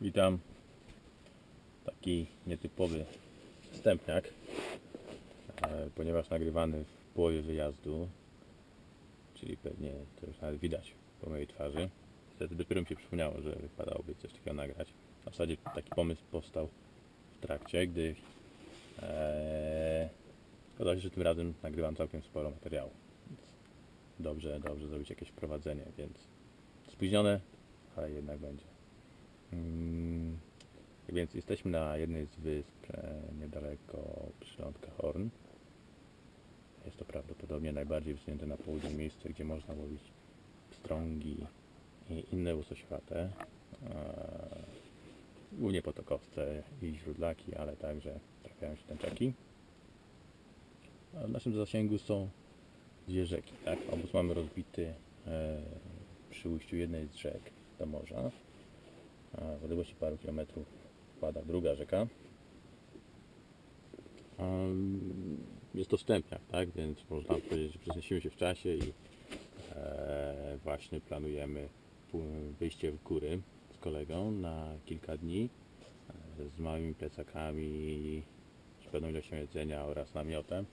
Witam. Taki nietypowy wstępniak, ponieważ nagrywany w połowie wyjazdu, czyli pewnie to już nawet widać po mojej twarzy. Niestety dopiero mi się przypomniało, że wypadałoby coś takiego nagrać. A w zasadzie taki pomysł powstał w trakcie, gdy okazało się, że tym razem nagrywam całkiem sporo materiału. Więc dobrze zrobić jakieś wprowadzenie, więc spóźnione, ale jednak będzie. Więc jesteśmy na jednej z wysp niedaleko przylądka Horn. Jest to prawdopodobnie najbardziej wysunięte na południe miejsce, gdzie można łowić pstrągi i inne łososiowate, głównie potokowce i źródlaki, ale także trafiają się tęczaki. W naszym zasięgu są dwie rzeki, tak? Obóz mamy rozbity przy ujściu jednej z rzek do morza. W odległości paru kilometrów wpada druga rzeka. Jest to wstępniak, tak? Więc można powiedzieć, że przenosimy się w czasie i właśnie planujemy wyjście w góry z kolegą na kilka dni z małymi plecakami, z pewną ilością jedzenia oraz namiotem,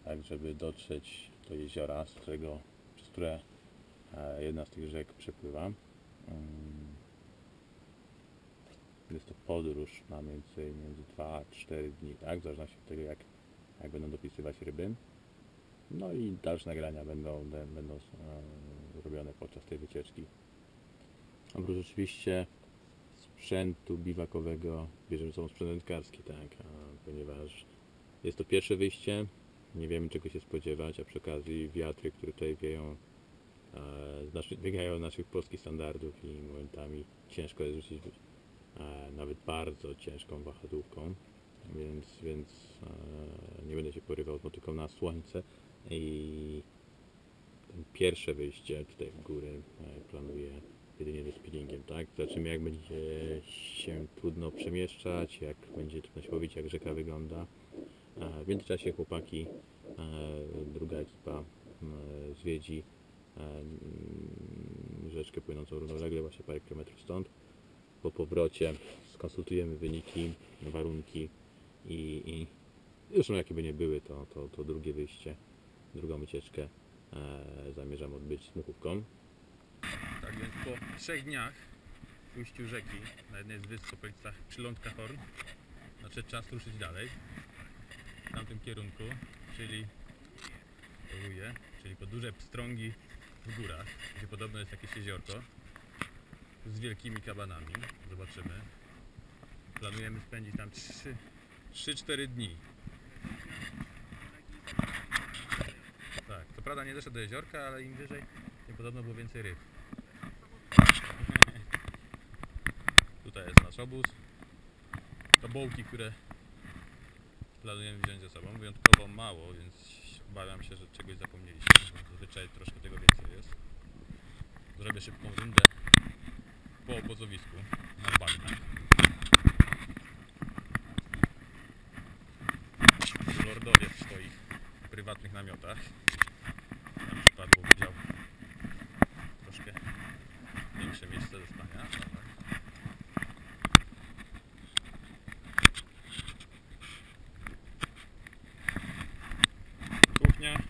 tak żeby dotrzeć do jeziora, przez które jedna z tych rzek przepływa. Jest to podróż na między 2 a 4 dni, tak? W zależności od tego, jak będą dopisywać ryby. No i dalsze nagrania będą robione podczas tej wycieczki. Oprócz oczywiście sprzętu biwakowego bierzemy ze sobą sprzęt wędkarski, tak? Ponieważ jest to pierwsze wyjście, nie wiemy czego się spodziewać, a przy okazji wiatry, które tutaj wieją, biegają naszych polskich standardów i momentami ciężko jest rzucić nawet bardzo ciężką wahadłówką, więc nie będę się porywał z motyką na słońce i pierwsze wyjście tutaj w góry planuję jedynie ze spinningiem, tak? Zobaczymy jak będzie się trudno przemieszczać, jak będzie trudno się łowić, jak rzeka wygląda. W międzyczasie chłopaki, druga ekipa zwiedzi rzeczkę płynącą równolegle, właśnie parę kilometrów stąd. Po powrocie skonsultujemy wyniki, warunki i zresztą jakie by nie były, to drugie wyjście, drugą wycieczkę zamierzam odbyć z dmuchówką. Tak więc po 3 dniach w ujściu rzeki na jednej z wysp w okolicach przylądka Horn nadszedł czas ruszyć dalej w tamtym kierunku, czyli po duże pstrągi w górach, gdzie podobno jest jakieś jeziorko z wielkimi kabanami. Zobaczymy. Planujemy spędzić tam 3-4 dni. Tak, to prawda nie doszedł do jeziorka, ale im wyżej, tym podobno było więcej ryb. Tutaj jest nasz obóz. Tobołki, które planujemy wziąć ze sobą. Wyjątkowo mało, więc obawiam się, że czegoś zapomnieliśmy. Zazwyczaj troszkę tego więcej jest. Zrobię szybką rundę po obozowisku na bagnach. Lordowie w swoich prywatnych namiotach. Nam przypadło wydział troszkę większe miejsce do spania. Kuchnia.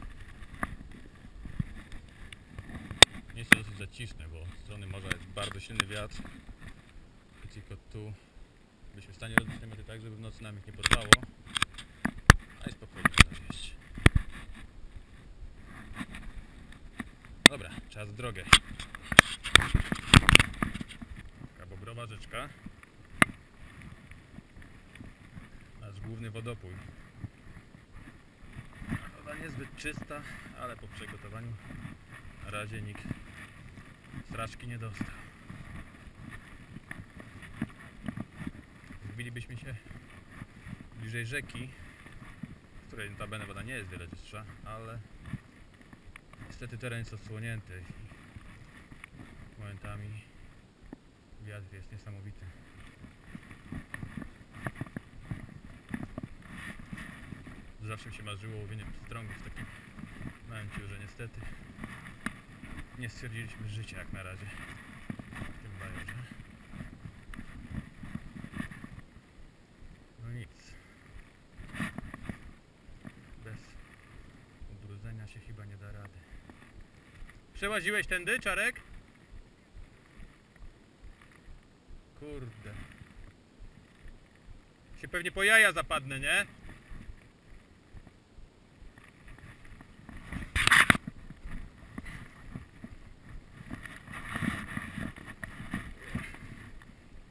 Jest to dosyć zaciszne, bo z strony morza jest bardzo silny wiatr. I tylko tu byliśmy w stanie robić namioty tak, żeby w nocy nam ich nie porwało. A i spokojnie można jeść. Dobra, czas w drogę. Taka bobrowa rzeczka. Nasz główny wodopój. Woda niezbyt czysta, ale po przygotowaniu na razie nikt straszki nie dostał. Zbilibyśmy się bliżej rzeki, w której notabene woda nie jest wiele czystsza, ale niestety teren jest odsłonięty i momentami wiatr jest niesamowity. Zawsze mi się marzyło łowienie pstrągów w takim małym ciurze. Niestety nie stwierdziliśmy życia jak na razie w tym bajorze. Przełaziłeś tędy, Czarek? Kurde. Się pewnie po jaja zapadnę, nie?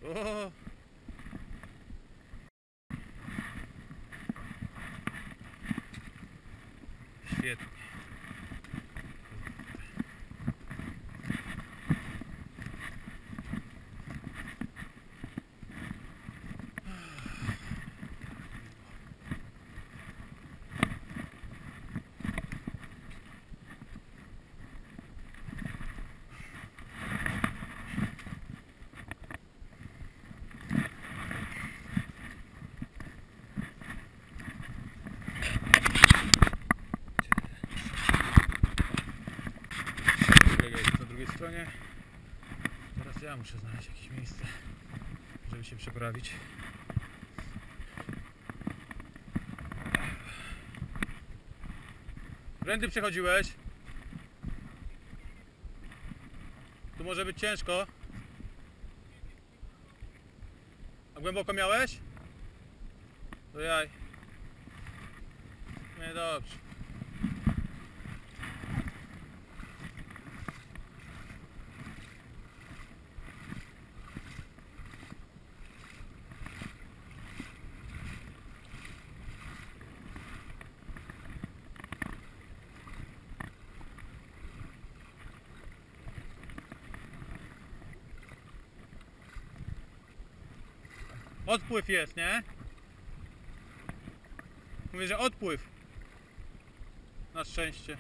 O! Świetnie. Jest po drugiej stronie. Teraz ja muszę znaleźć jakieś miejsce, żeby się przeprawić. Którędy przechodziłeś? Tu może być ciężko. A głęboko miałeś? To jaj. Nie dobrze. Odpływ jest, nie? Mówię, że odpływ. Na szczęście.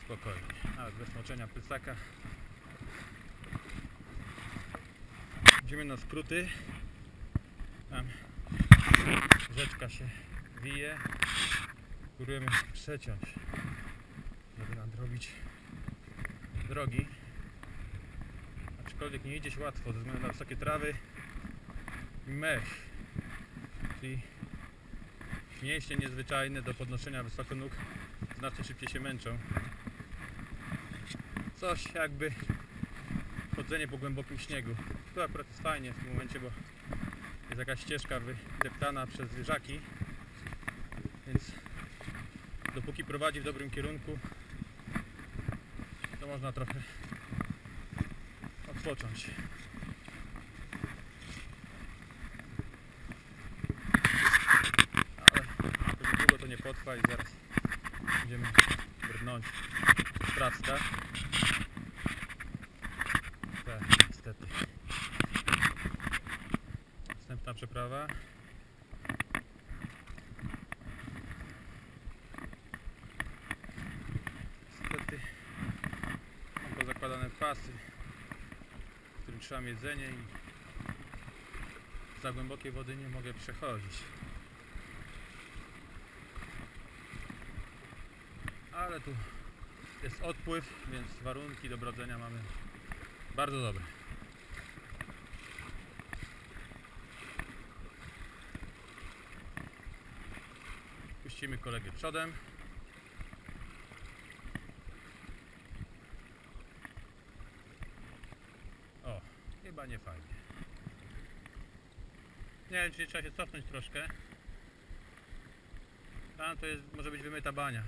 Spokojnie, nawet bez moczenia plecaka. Idziemy na skróty. Tam rzeczka się wije. Próbujemy przeciąć, żeby nadrobić drogi. Aczkolwiek nie idzie się łatwo ze względu na wysokie trawy i mech. Czyli mięśnie niezwyczajne do podnoszenia wysoko nóg znacznie szybciej się męczą. Coś jakby chodzenie po głębokim śniegu. Tu akurat jest fajnie w tym momencie, bo jest jakaś ścieżka wydeptana przez zwierzaki, więc dopóki prowadzi w dobrym kierunku, to można trochę odpocząć. Ale pewnie długo to nie potrwa i zaraz będziemy brnąć w Tracka. Tak, niestety. Następna przeprawa. Niestety mam pozakładane pasy, w którym trzymam jedzenie i za głębokiej wody nie mogę przechodzić. Ale tu jest odpływ, więc warunki do brodzenia mamy bardzo dobre. Puścimy kolegę przodem. O, chyba nie fajnie. Nie wiem, czy trzeba się cofnąć troszkę. Tam to jest, może być wymyta bania.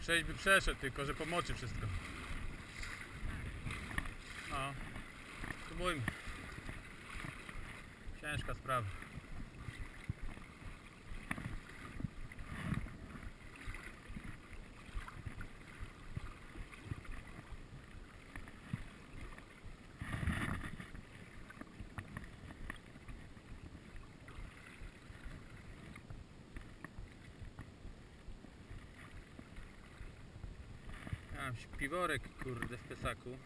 Przejść by przeszedł, tylko że pomoczy wszystko. No, spróbujmy. Ciężka sprawa. Mam piworek, kurde, w plecaku.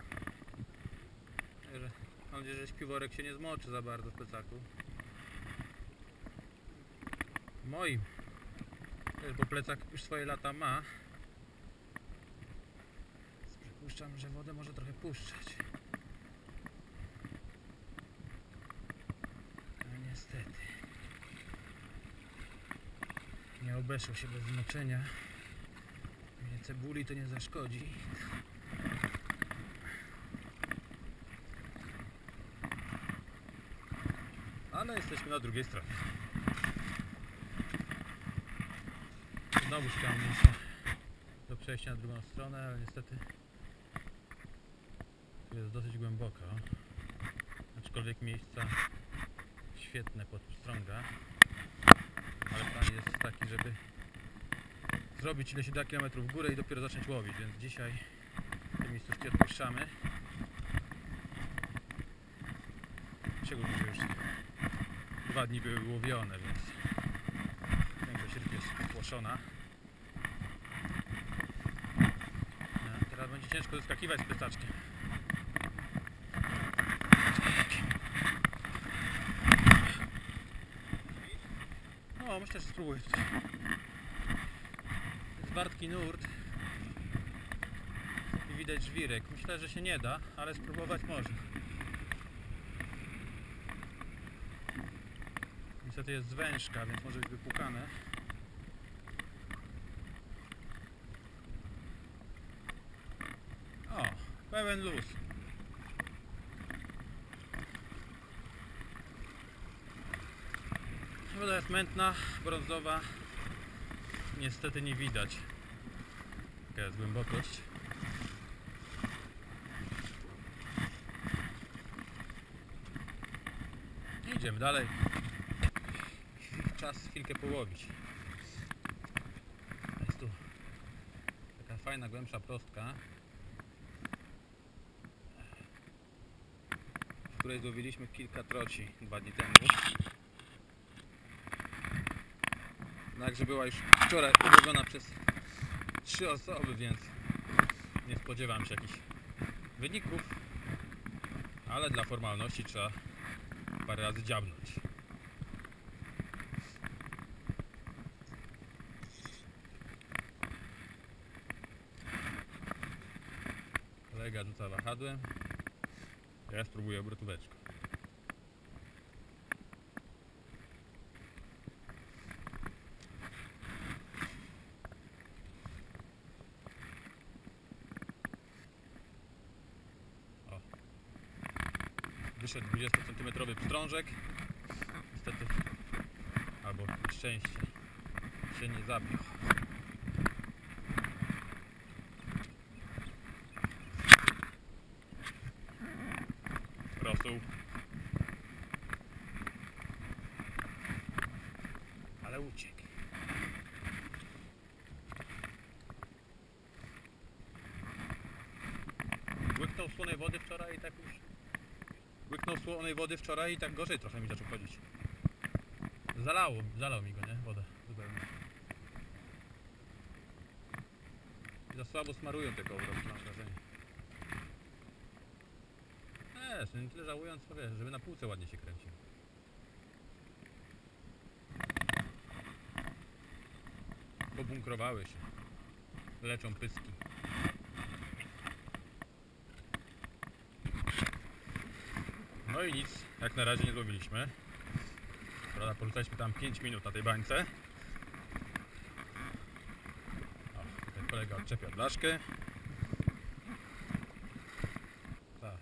Mam nadzieję, że śpiworek się nie zmoczy za bardzo w plecaku. Moim. Bo plecak już swoje lata ma. Przypuszczam, że wodę może trochę puszczać. A niestety. Nie obeszło się bez zmoczenia. Cebuli to nie zaszkodzi. Ale jesteśmy na drugiej stronie. Znowu szukamy miejsca do przejścia na drugą stronę, ale niestety tu jest dosyć głęboko. Aczkolwiek miejsca świetne pod pstrąga. Ale plan jest taki, żeby zrobić ile się da kilometrów w górę i dopiero zacząć łowić, więc dzisiaj w tej miejscówce odpuszczamy. Szczególnie, że już 2 dni były łowione, więc większość ryb jest spłoszona. No, teraz będzie ciężko wyskakiwać z plecaczkiem. No, myślę, że spróbuję tutaj. Jest wartki nurt i widać żwirek. Myślę, że się nie da, ale spróbować można. Niestety jest zwężka, więc może być wypłukane. O, pełen luz. Woda jest mętna, brązowa. Niestety nie widać, jaka jest głębokość. Idziemy dalej. Czas chwilkę połowić. Jest tu taka fajna, głębsza prostka, w której złowiliśmy kilka troci 2 dni temu. Także była już wczoraj ułowiona przez 3 osoby, więc nie spodziewam się jakichś wyników, ale dla formalności trzeba parę razy dziabnąć. Kolega rzuca wahadłem, ja spróbuję obrotóweczką. O. Wyszedł 20 cm pstrążek. Niestety, albo szczęście, się nie zabił. Rosół. Ale uciekł. Łyknął słonej wody wczoraj i tak już... Łyknął słonej wody wczoraj i tak gorzej trochę mi zaczął chodzić. Zalał mi go, nie? Woda zupełnie. I za słabo smarują te kołowroty, mam wrażenie. Nie tyle żałując, to wiesz, żeby na półce ładnie się kręcił. Pobunkrowały się. Leczą pyski. No i nic, jak na razie nie złowiliśmy. Prawda, porzucaliśmy tam 5 minut na tej bańce. O, tutaj kolega odczepia blaszkę. Tak.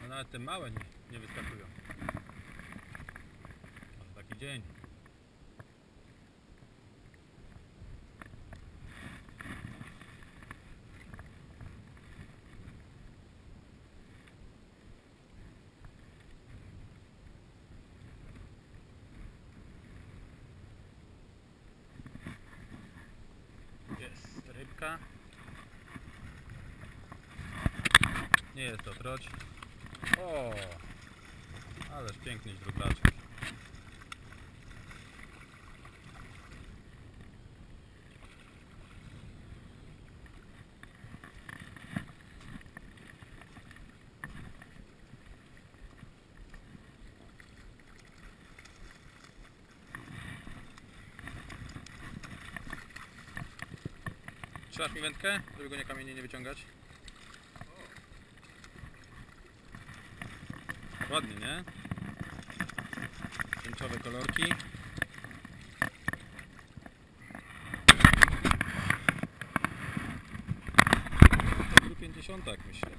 No nawet te małe nie wyskakują. Może taki dzień. Jest rybka. Nie jest to troć. O, ależ piękny źródlaczek. Trzymasz mi wędkę, żeby go kamienie nie wyciągać? Ładnie, nie? Tęczowe kolorki. To 50, myślę.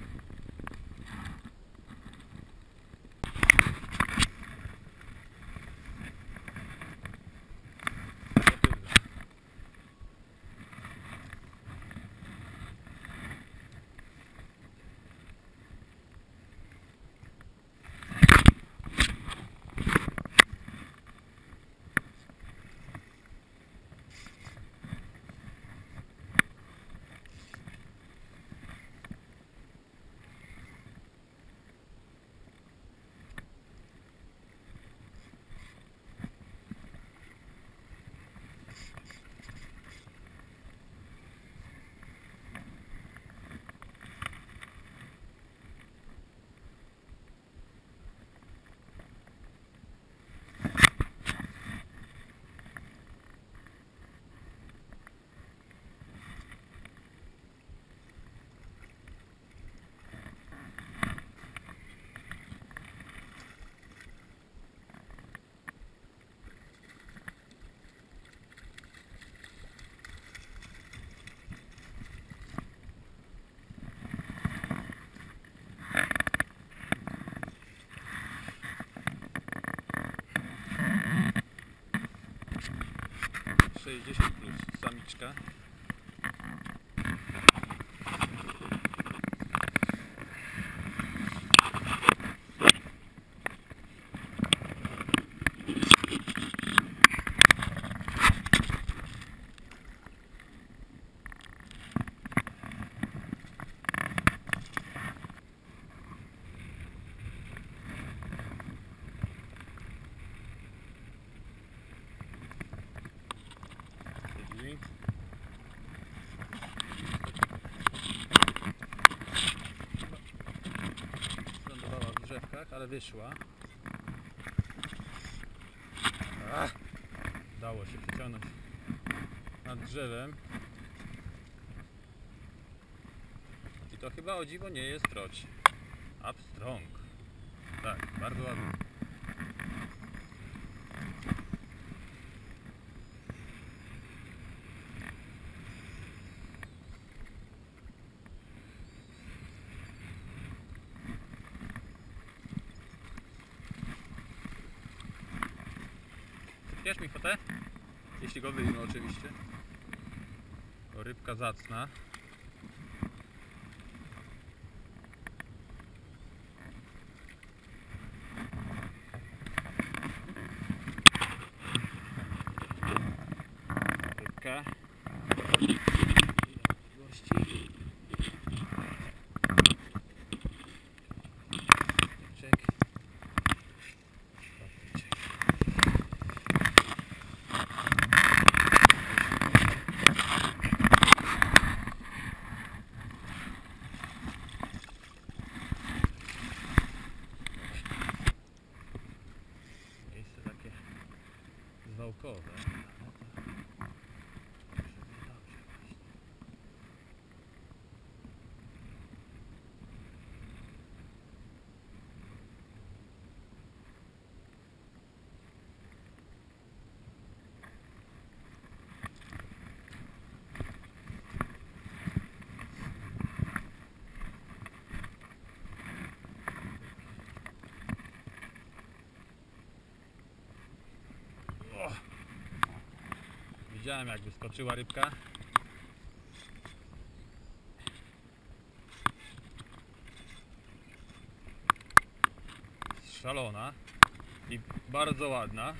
Sześćdziesiąt plus samiczka. Lądowała w drzewkach, ale wyszła. Dało się przyciągnąć nad drzewem. I to chyba o dziwo nie jest troć. Upstrong. Tak, bardzo ładny. Bierz mi fotę? Jeśli go wyjmę oczywiście. To rybka zacna. Rybka. Gości. Czek. Miejsce takie zwałkowe. Widziałem, jak wyskoczyła rybka. Szalona i bardzo ładna.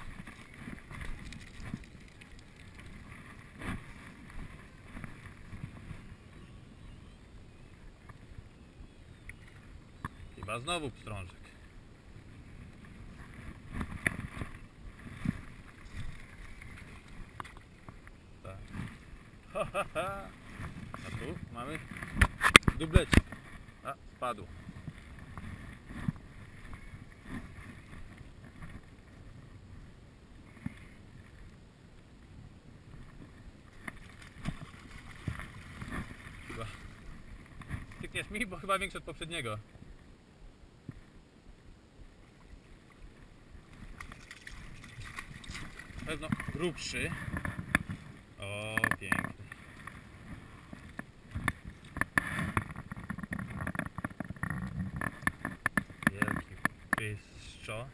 Chyba znowu pstrążek. Tak. A tu mamy dublecik. A, spadł. jest mi, bo chyba większy od poprzedniego. Pewno grubszy. O, piękny. Wielki pyszczo.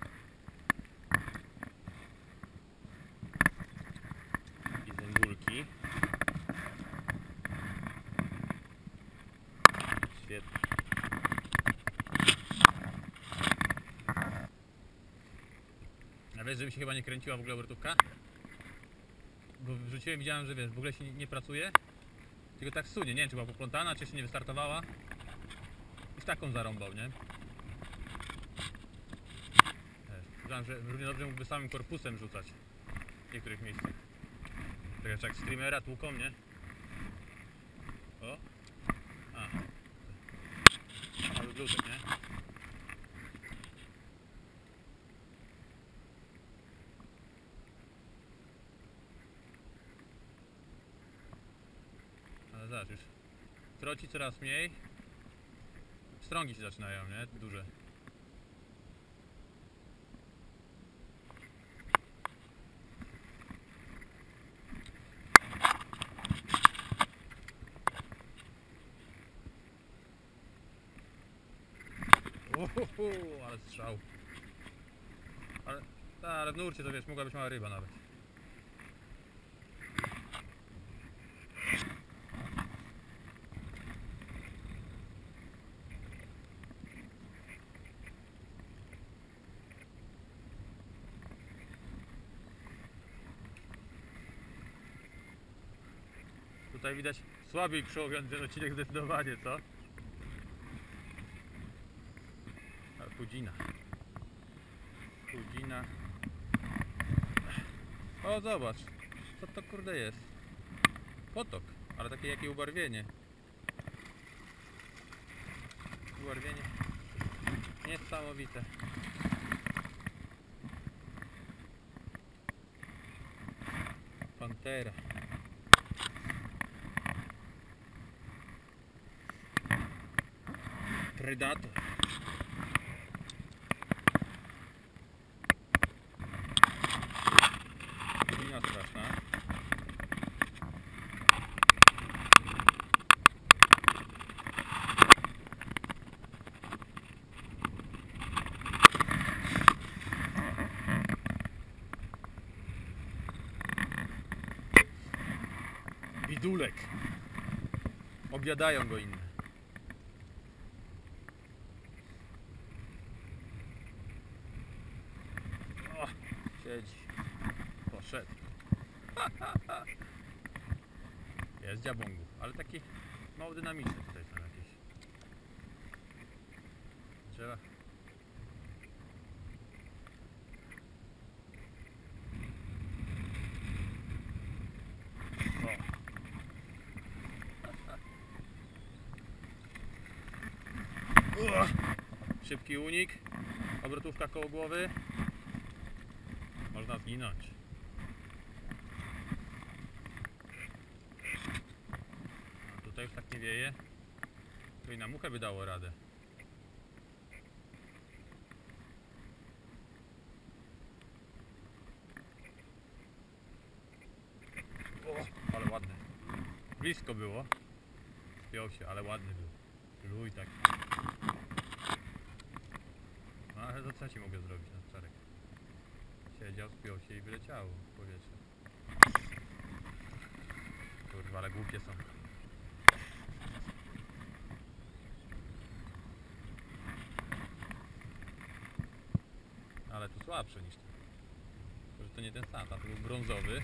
I zębulki. Świetnie. A wiesz, żeby się chyba nie kręciła w ogóle obrotówka? Bo wrzuciłem, widziałem, że wiesz, w ogóle się nie pracuje. Tylko tak sunie, nie wiem czy była poplątana, czy się nie wystartowała. I z taką zarąbał, nie? Uważam, że równie dobrze mógłby samym korpusem rzucać w niektórych miejscach. Tak jak streamera tłuką, nie? O! A! Mały glutek, nie? Ale zobacz już. Troci coraz mniej. Strągi się zaczynają, nie? Duże. Ohoho, ale strzał. Ale w nurcie to wiesz, mogła być mała ryba nawet. Tutaj widać słabiej przełowiony ten odcinek zdecydowanie, co? A, chudzina. Chudzina. O, zobacz. Co to kurde jest? Potok. Ale takie jakie ubarwienie. Ubarwienie niesamowite. Pantera. Predator. Lina straszna. Bidulek. Obiadają go inne. O, siedzi. Poszedł. Jest dziabągu, ale taki mało dynamiczny tutaj są jakieś drzewa. Szybki unik, obrotówka koło głowy, można zginąć. A tutaj już tak nie wieje, to i na muchę by dało radę. O, ale ładny. Blisko było, spiął się, ale ładny był. Luj tak. No ale to co ci mogę zrobić na wczorek? Siedział, spiął się i wyleciało w powietrze. Kurwa, ale głupie są. Ale tu słabszy niż ten. Tylko, że to nie ten sam, tam to był brązowy.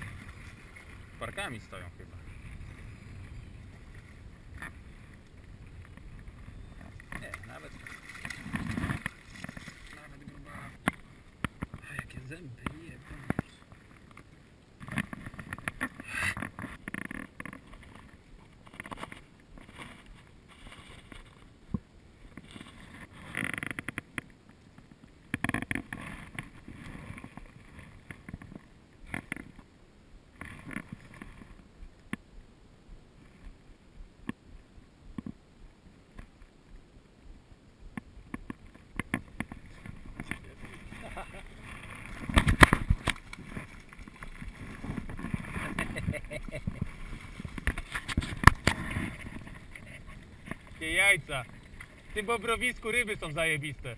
Parkami stoją chyba. Nie, nawet gruba. A jakie zęby, nie wiem. jajca. W tym bobrowisku ryby są zajebiste.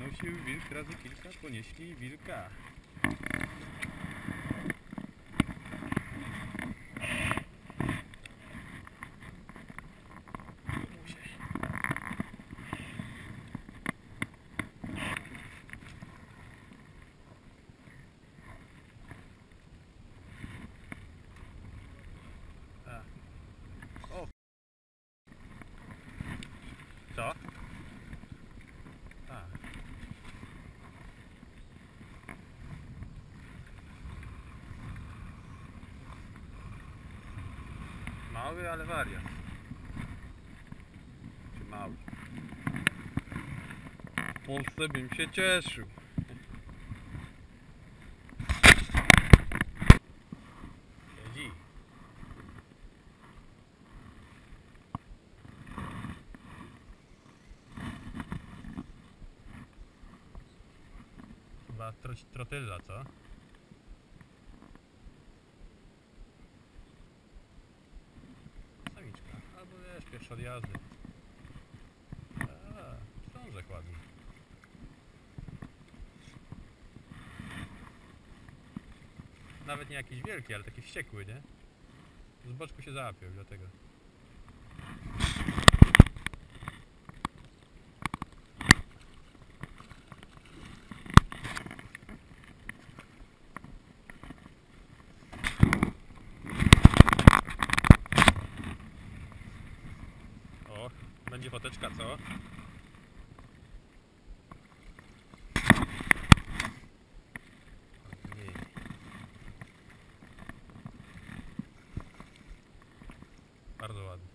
Nosił wilk razy kilka, ponieśli wilka. O! Co? A. Mały, ale wariat. Czy mały? W Polsce bym się cieszył. Siedzi. Chyba trotylla, co? Samiczka. Albo wiesz, pierwszy od jazdy. Książek ładnie. Nawet nie jakiś wielki, ale taki wściekły, nie? Z boczku się załapiał, dlatego. O, będzie foteczka, co? Bardzo ładnie.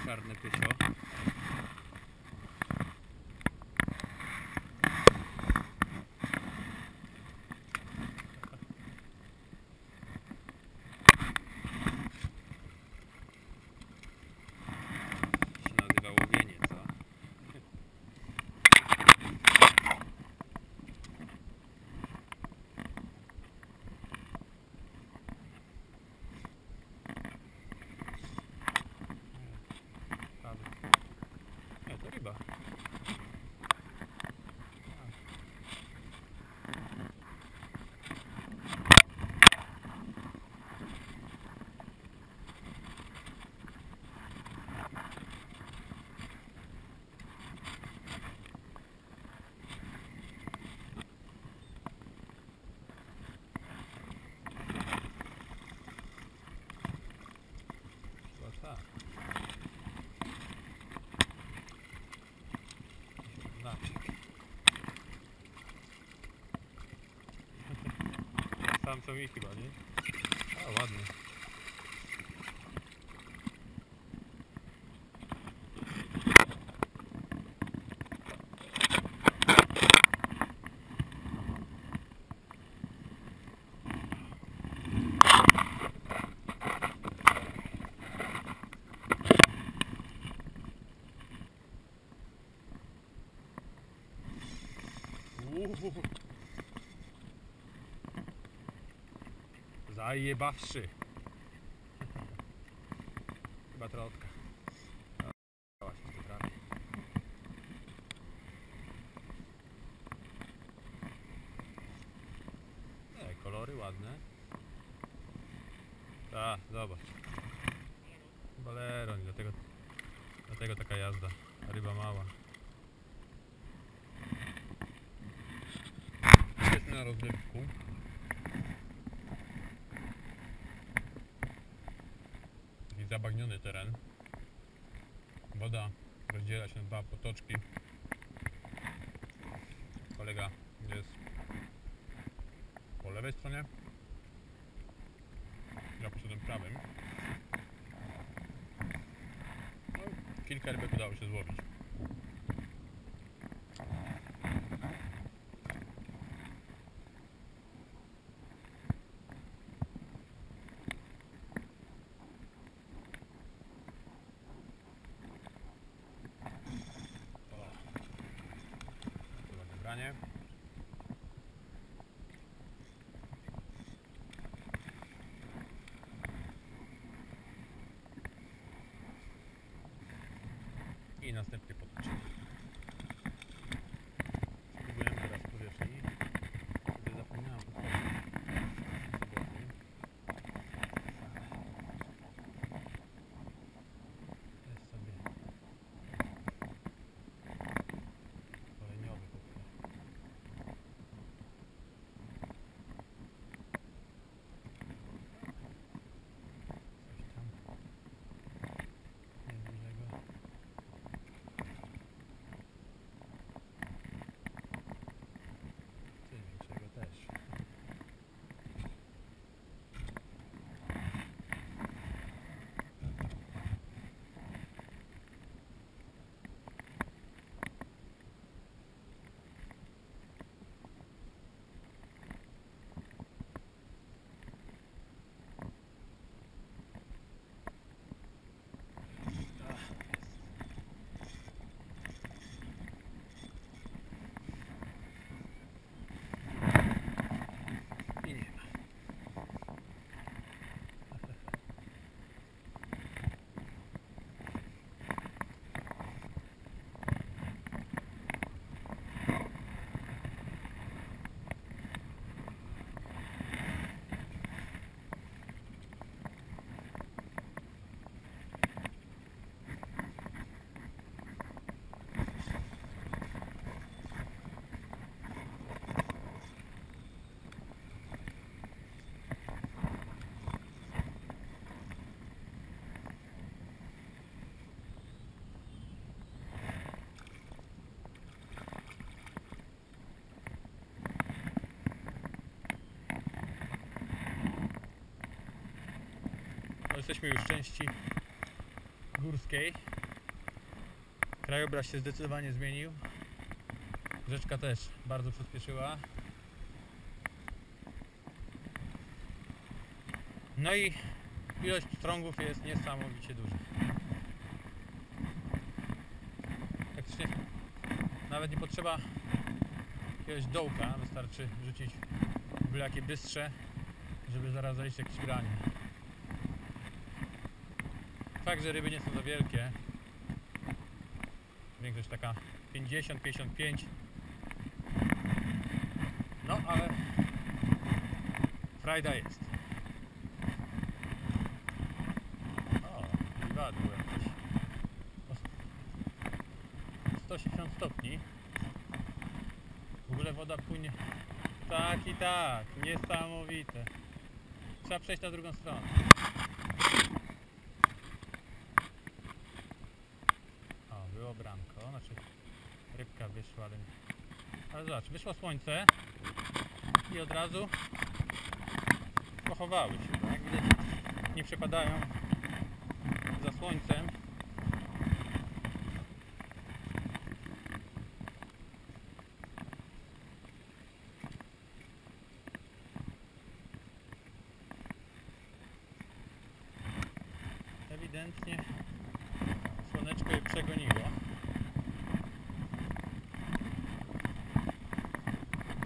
Czarne pysio. Się nazywa łowienie, co? Nie, to ryba. Chyba tak. Znaczek. Sam co mi chyba, nie? A, ładny. Zajebawszy. Chyba trotka. Właśnie to trafi. Kolory ładne. A, zobacz. Baleron, dlatego taka jazda. Ryba mała. Jest na rozrywku. Taki zabagniony teren. Woda rozdziela się na dwa potoczki. Kolega jest po lewej stronie. Ja poszedłem prawym. No, kilka rybek udało się złowić. nie? I następnie podłączymy. Spróbujemy teraz powierzchni. Sobie zapomniałem jest sobie kolejniowy tutaj. Coś tam niedużego. Coś większego też. I nie ma. No, jesteśmy już w części górskiej. Krajobraz się zdecydowanie zmienił. Rzeczka też bardzo przyspieszyła. No i ilość pstrągów jest niesamowicie duża. Praktycznie nawet nie potrzeba jakiegoś dołka, wystarczy rzucić byle jakie bystrze, żeby zaraz zajść jakieś granie. Fakt, że ryby nie są za wielkie, większość taka 50-55, no ale frajda jest. O, liwadło jakieś. 180 stopni. W ogóle woda płynie. Tak i tak, niesamowite. Trzeba przejść na drugą stronę. O, było bramko, znaczy rybka wyszła, ale zobacz, wyszło słońce i od razu pochowały się, tak? Widać, nie przepadają za słońcem. Ewidentnie słoneczko je przegoniło.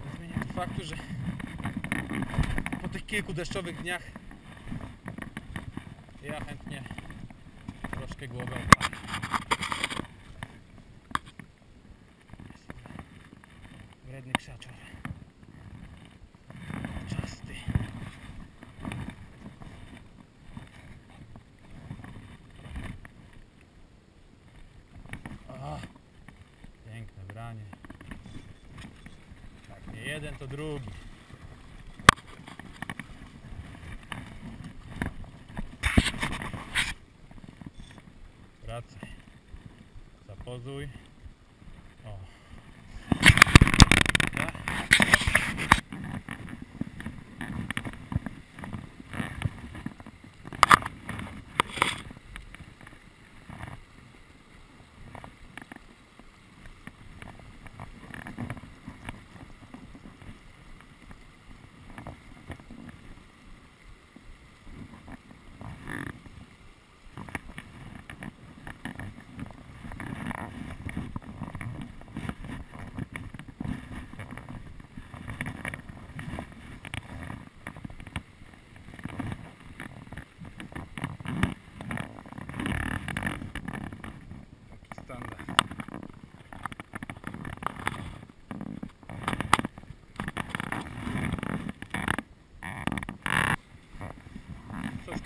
Nie zmienia to faktu, że po tych kilku deszczowych dniach ja chętnie troszkę głowę odpalę. Wredny krzaczor. Czasty. O, piękne branie. Tak, nie jeden to drugi. Wracaj. Zapozuj. O. Tak.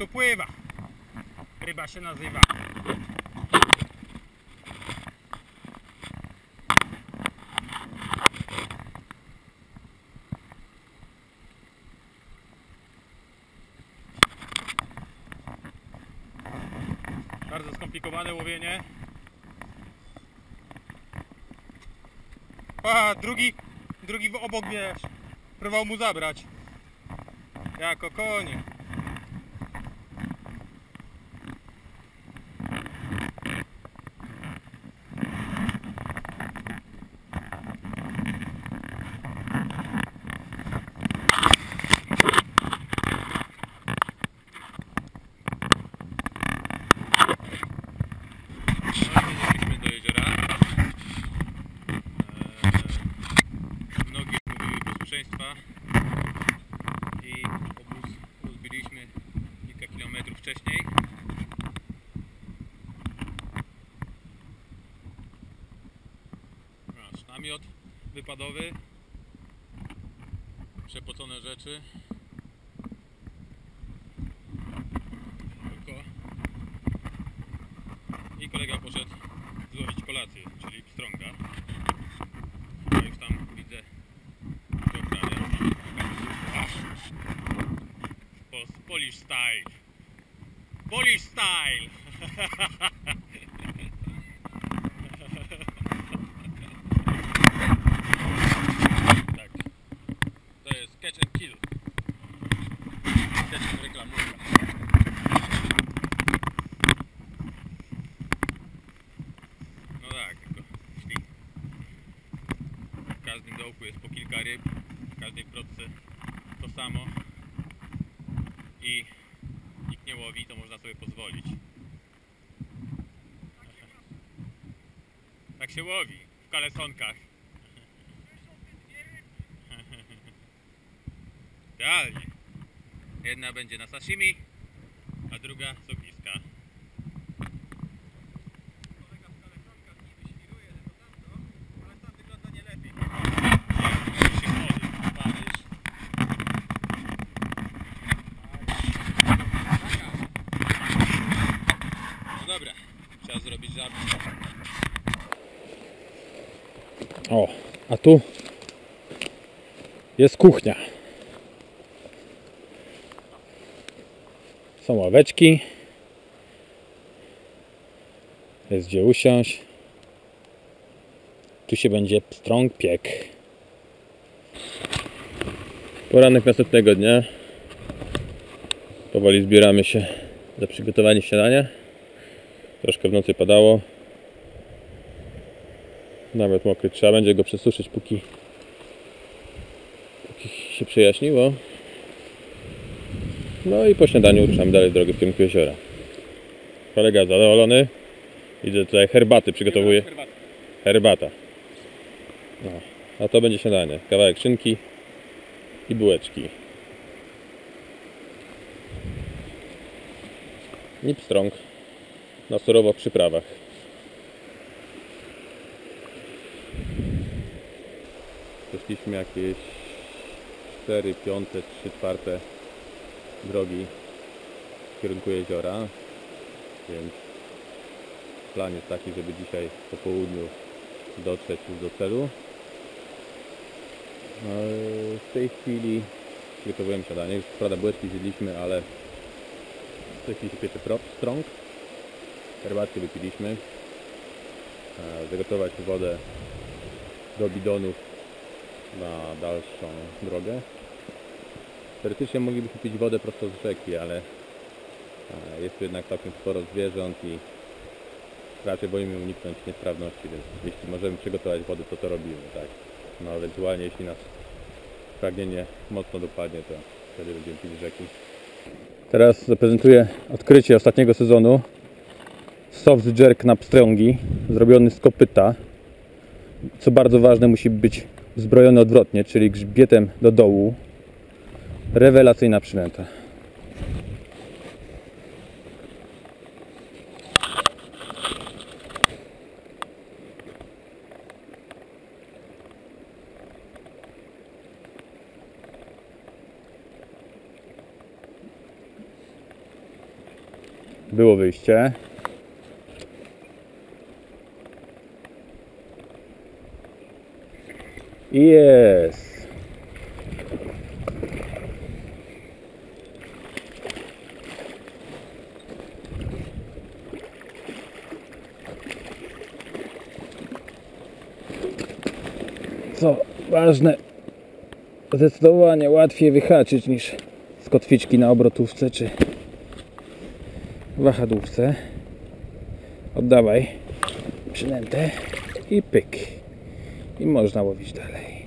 tu pływa. Ryba się nazywa. Bardzo skomplikowane łowienie. A, drugi obok mnie próbował mu zabrać. Jako konie. Doszliśmy do jeziora. Nogi mówiły posłuszeństwa i obóz rozbiliśmy kilka kilometrów wcześniej. Nasz namiot wypadowy, przepocone rzeczy. I kolega poszedł złowić kolację, czyli pstrąga. Ja już tam widzę do okrania. Polish style! Polish style! Tak. To jest catch and kill. Catch and reklamówka. No tak, tylko jeśli w każdym dołku jest po kilka ryb, w każdej protce to samo i nikt nie łowi, to można sobie pozwolić. Tak się łowi, w kalesonkach. Idealnie. Jedna będzie na sashimi, a druga z ogniska. Kolega w kalesonkach niby świruje, że to tamto, ale tam wygląda nie lepiej. Się wody, patrzysz. No dobra, trzeba zrobić żart. O, a tu jest kuchnia. Są ławeczki. Jest gdzie usiąść. Tu się będzie pstrąg piekł. Poranek następnego dnia. Powoli zbieramy się za przygotowanie śniadania. Troszkę w nocy padało. Nawet mokry, trzeba będzie go przesuszyć póki się przejaśniło. No i po śniadaniu ruszamy dalej w drogę w kierunku jeziora. Kolega zadowolony. Widzę tutaj herbaty przygotowuje. Herbata. No, a to będzie śniadanie. Kawałek szynki i bułeczki. I pstrąg na surowo w przyprawach. Przeszliśmy jakieś 4, 5, 3/4 drogi w kierunku jeziora, więc plan jest taki, żeby dzisiaj po południu dotrzeć już do celu. W tej chwili przygotowujemy śniadanie. Już prawda bułeczki zjedliśmy, ale w tej chwili się piecze pstrąg. Herbatkę wypiliśmy. Zagotować wodę do bidonów na dalszą drogę. Teoretycznie moglibyśmy pić wodę prosto z rzeki, ale jest tu jednak całkiem sporo zwierząt i raczej boimy uniknąć niesprawności, więc jeśli możemy przygotować wodę, to robimy, tak. No ewentualnie jeśli nas pragnienie mocno dopadnie, to wtedy będziemy pić z rzeki. Teraz zaprezentuję odkrycie ostatniego sezonu. Soft jerk na pstrągi, zrobiony z kopyta. Co bardzo ważne, musi być zbrojony odwrotnie, czyli grzbietem do dołu. Rewelacyjna przynęta. Było wyjście. Jest. Co ważne, zdecydowanie łatwiej wyhaczyć niż z kotwiczki na obrotówce czy wahadłówce. Oddawaj przynętę i pyk. I można łowić dalej.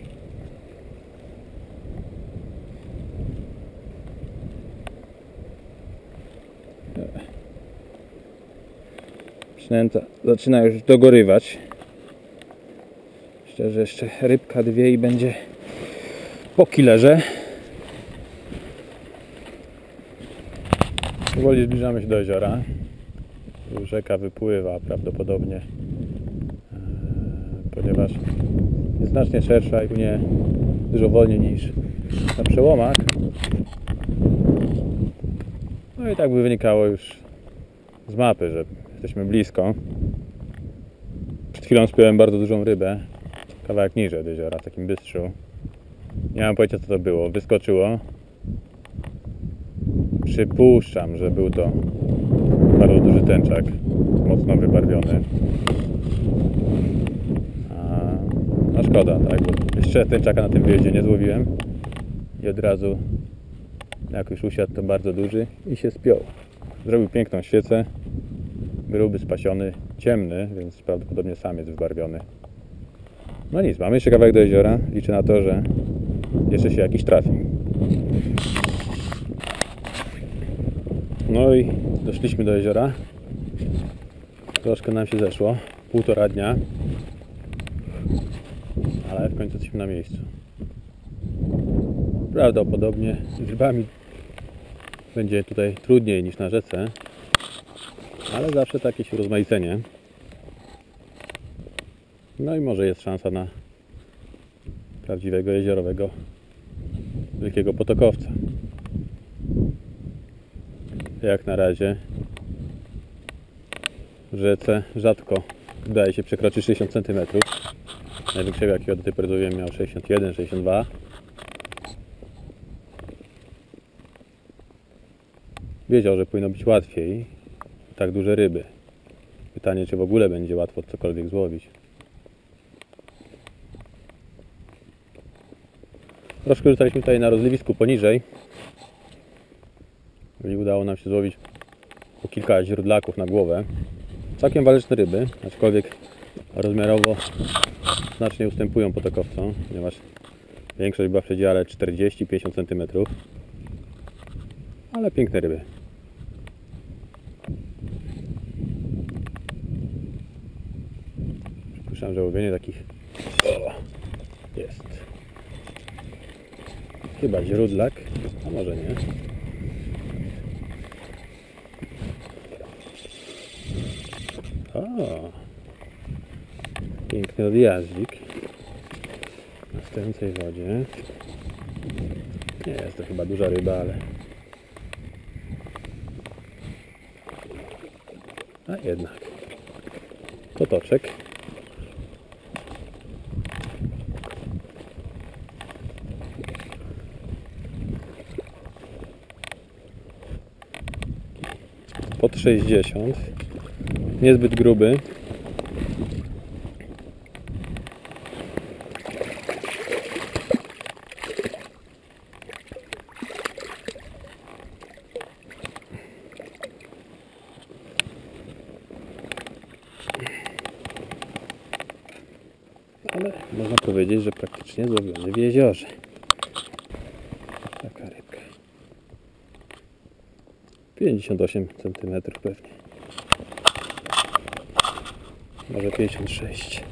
Przynęta zaczyna już dogorywać. Myślę, że jeszcze rybka, dwie i będzie po killerze. Powoli zbliżamy się do jeziora. Tu rzeka wypływa prawdopodobnie, ponieważ jest znacznie szersza i płynie dużo wolniej niż na przełomach. No i tak by wynikało już z mapy, że jesteśmy blisko. Przed chwilą spiąłem bardzo dużą rybę, kawałek niżej od jeziora, w takim bystrzu. Nie mam pojęcia, co to było. Wyskoczyło. Przypuszczam, że był to bardzo duży tęczak, mocno wybarwiony. A szkoda, tak, bo jeszcze tęczaka na tym wyjeździe nie złowiłem. I od razu, jak już usiadł, to bardzo duży i się spiął. Zrobił piękną świecę. Byłby spasiony, ciemny, więc prawdopodobnie samiec wybarwiony. No nic, mamy jeszcze kawałek do jeziora. Liczę na to, że jeszcze się jakiś trafi. No i doszliśmy do jeziora. Troszkę nam się zeszło. 1,5 dnia. Ale w końcu jesteśmy na miejscu. Prawdopodobnie z rybami będzie tutaj trudniej niż na rzece. Ale zawsze takie się urozmaicenie. No i może jest szansa na prawdziwego jeziorowego wielkiego potokowca. Jak na razie w rzece rzadko udaje się przekroczyć 60 cm. Największego, jakiego do tej pory złowiłem, miał 61, 62. Wiedział, że powinno być łatwiej. Tak duże ryby. Pytanie, czy w ogóle będzie łatwo cokolwiek złowić. Troszkę rzucaliśmy tutaj na rozlewisku poniżej. I udało nam się złowić po kilka źródlaków na głowę. Całkiem waleczne ryby, aczkolwiek rozmiarowo znacznie ustępują potokowcom, ponieważ większość była w przedziale 40-50 cm. Ale piękne ryby. Przypuszczam, że łowienie takich jest. Chyba źródlak, a może nie. O, piękny odjazdzik na stojącej wodzie. Nie jest to chyba duża ryba, ale a jednak potoczek. Pod 60, niezbyt gruby. Ale można powiedzieć, że praktycznie złowiony w jeziorze. Taka rybka. 58 cm pewnie. Może 56.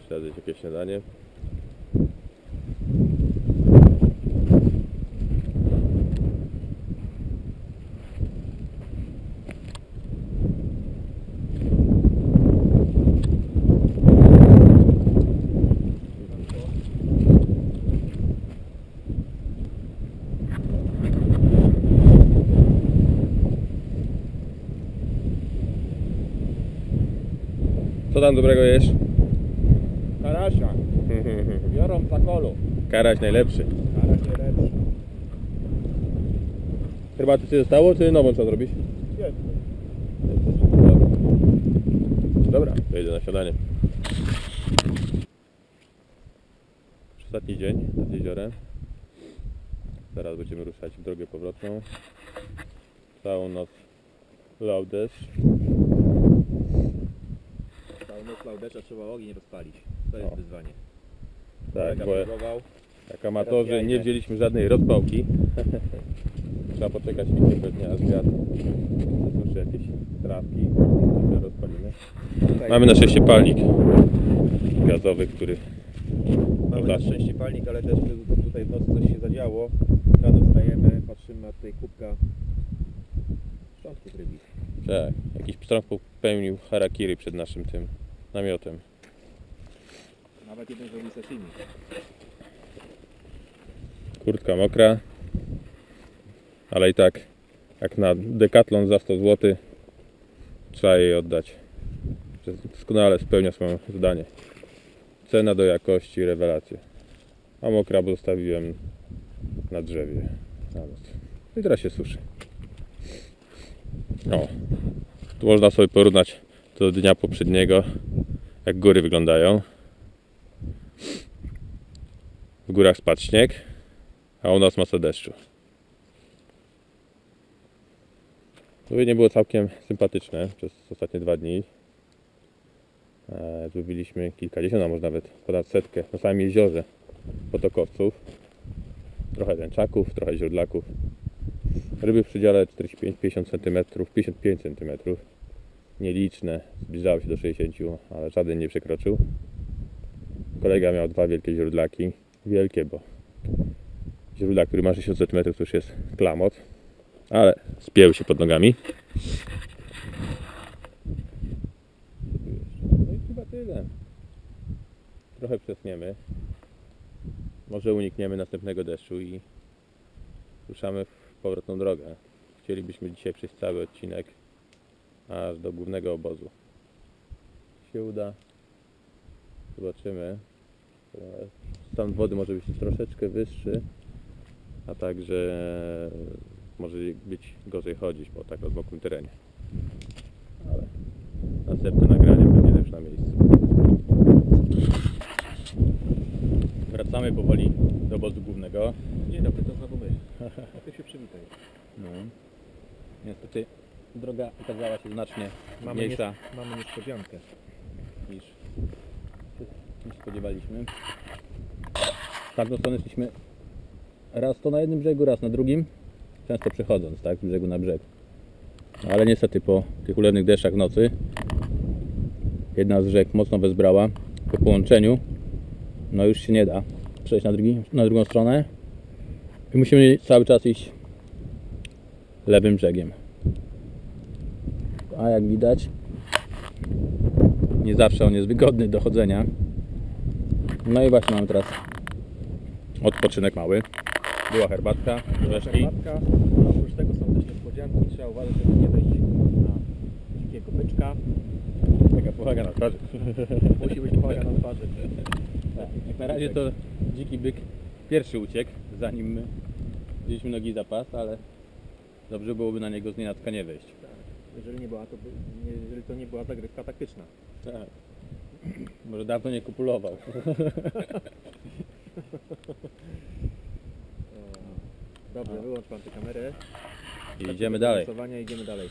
Trzeba zjeść jakieś śniadanie. Co tam dobrego jesz? Karasia. Biorą za kolu. Karaś najlepszy. Karaś najlepszy. Herbaty ci zostało, czy nową trzeba zrobić? Jest. Dobra, to idę na śniadanie. Ostatni dzień nad jeziorem. Zaraz będziemy ruszać w drogę powrotną. Całą noc lał deszcz. Całą noc laudecza trzeba ogień rozpalić. To jest O. wyzwanie. Tak, Kolega bo próbował. jak amatorzy Teraz ja nie idę. wzięliśmy żadnej rozpałki. Trzeba poczekać chwilkę pewnie aż wiatr zasłyszy jakieś trawki, które rozpalimy. Tutaj Mamy na szczęście palnik gazowy, który mamy na szczęście palnik, ale też tutaj w nocy coś się zadziało. Rano wstajemy, patrzymy na tutaj kubka szczątków rybich. tak, jakiś pstrąg popełnił harakiri przed naszym tym namiotem. Nawet jeden zrobił sashimi. Kurtka mokra, ale i tak jak na Decathlon za 100 zł trzeba jej oddać. Doskonale spełnia swoje zadanie. Cena do jakości, rewelacje. A mokra bo zostawiłem na drzewie na noc. I teraz się suszy. O, tu można sobie porównać do dnia poprzedniego, jak góry wyglądają. W górach spadł śnieg, a u nas masa deszczu. Złowienie było całkiem sympatyczne przez ostatnie 2 dni. Złowiliśmy kilkadziesiąt, a może nawet ponad 100 na samym jeziorze potokowców. Trochę tęczaków, trochę źródlaków. Ryby w przedziale 45-50 cm, 55 cm. Nieliczne, zbliżały się do 60, ale żaden nie przekroczył. Kolega miał 2 wielkie źródlaki. Wielkie, bo źródlak, który ma 60 cm, to już jest klamot. Ale spięły się pod nogami. No i chyba tyle. Trochę przesniemy. Może unikniemy następnego deszczu i ruszamy w powrotną drogę. Chcielibyśmy dzisiaj przejść cały odcinek aż do głównego obozu. Jeśli się uda, zobaczymy. Stan wody może być troszeczkę wyższy, a także może być gorzej chodzić po tak rozmokłym terenie. Ale następne nagranie będzie też na miejscu. Wracamy powoli do obozu głównego. Dzień dobry, to znowu my. A ty się przywitaj. No. Niestety droga okazała się znacznie Mamy, mniejsza mamy niespodziankę. niż spodziewaliśmy. W tamtą stronę szliśmy raz to na jednym brzegu, raz na drugim, często przechodząc, tak, z brzegu na brzeg. No, ale niestety po tych ulewnych deszczach w nocy jedna z rzek mocno wezbrała. Po połączeniu no już się nie da przejść na drugą stronę i musimy cały czas iść lewym brzegiem. A jak widać, nie zawsze on jest wygodny do chodzenia. No i właśnie mamy teraz odpoczynek mały. Była herbatka, orzeszki. Herbatka, a oprócz tego są też niespodzianki. Trzeba uważać, żeby nie wejść na dzikiego byczka. Taka powaga na twarzy. Musi być powaga na twarzy. Tak. Jak na razie to dziki byk pierwszy uciekł, zanim my wzięliśmy nogi za pas, ale dobrze byłoby na niego z nienacka nie wejść. Jeżeli jeżeli to nie była zagrywka taktyczna. Tak. Może dawno nie kopulował. Dobrze, wyłącz pan tę kamerę. I idziemy dalej. Idziemy dalej.